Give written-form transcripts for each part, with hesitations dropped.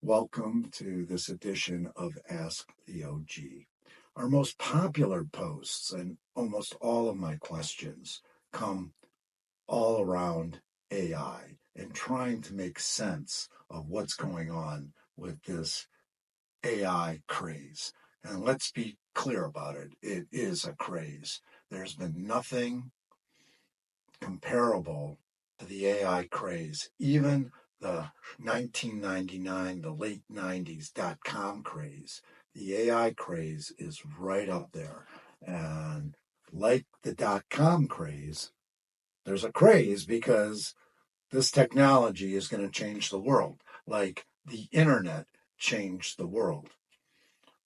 Welcome to this edition of Ask the OG. Our most popular posts and almost all of my questions come all around AI and trying to make sense of what's going on with this AI craze. And let's be clear about it. It is a craze. There's been nothing comparable to the AI craze. Even the 1999, the late 90s .com craze, the AI craze is right up there. And like the .com craze, there's a craze because this technology is going to change the world, like the internet changed the world.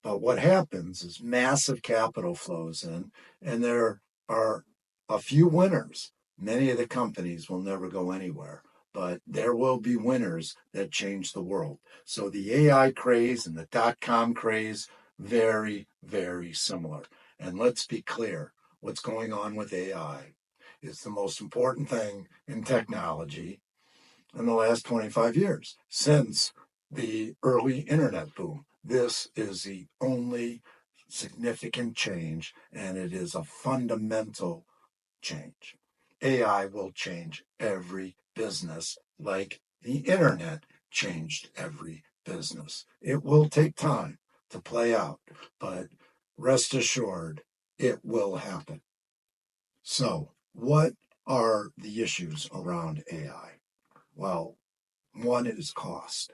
But what happens is massive capital flows in, and there are a few winners. Many of the companies will never go anywhere, but there will be winners that change the world. So the AI craze and the .com craze, very, very similar. And let's be clear, what's going on with AI is the most important thing in technology in the last 25 years since the early internet boom. This is the only significant change, and it is a fundamental change. AI will change every business like the internet changed every business. It will take time to play out, but rest assured, it will happen. So, what are the issues around AI? Well, one is cost.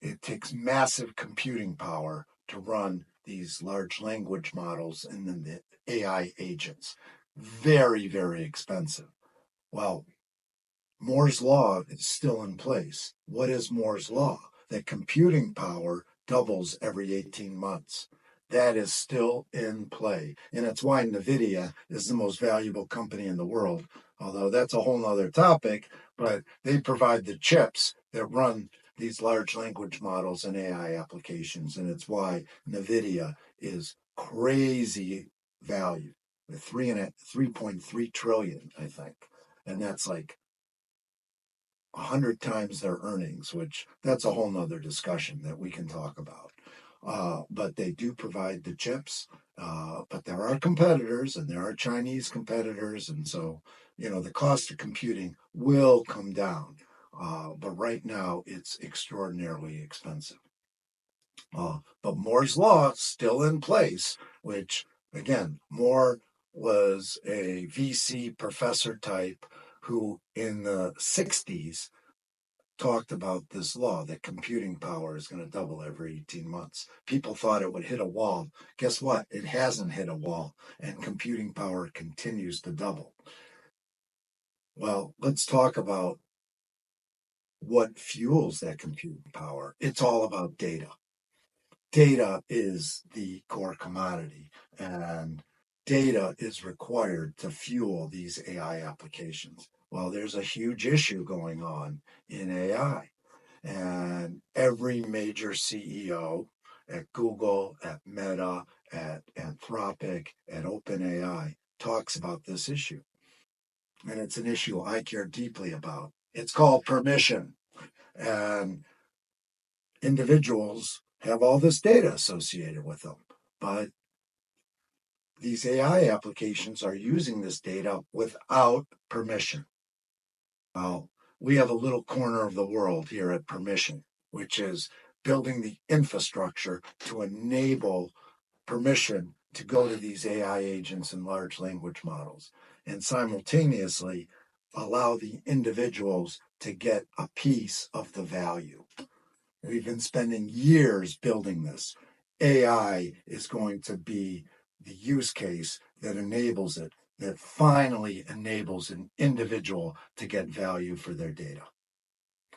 It takes massive computing power to run these large language models and then the AI agents. Very, very expensive. Well, Moore's law is still in place. What is Moore's law? That computing power doubles every 18 months. That is still in play. And it's why Nvidia is the most valuable company in the world. Although that's a whole nother topic, but they provide the chips that run these large language models and AI applications. And it's why Nvidia is crazy value with 3.3 trillion, I think. And that's like 100 times their earnings, which that's a whole nother discussion that we can talk about. But they do provide the chips. But there are competitors and there are Chinese competitors. And so, the cost of computing will come down. But right now, it's extraordinarily expensive. But Moore's law still in place, which, again, Moore was a VC professor type who in the 60s talked about this law that computing power is going to double every 18 months. People thought it would hit a wall. Guess what? It hasn't hit a wall, and computing power continues to double. Well, let's talk about what fuels that computing power. It's all about data. Data is the core commodity, and data is required to fuel these AI applications. Well, there's a huge issue going on in AI. And every major CEO at Google, at Meta, at Anthropic, at OpenAI talks about this issue. And it's an issue I care deeply about. It's called permission. And individuals have all this data associated with them. But these AI applications are using this data without permission. Well, we have a little corner of the world here at Permission, which is building the infrastructure to enable permission to go to these AI agents and large language models, and simultaneously allow the individuals to get a piece of the value. We've been spending years building this. AI is going to be the use case that enables it, that finally enables an individual to get value for their data.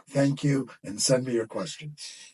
Thank you, and send me your questions.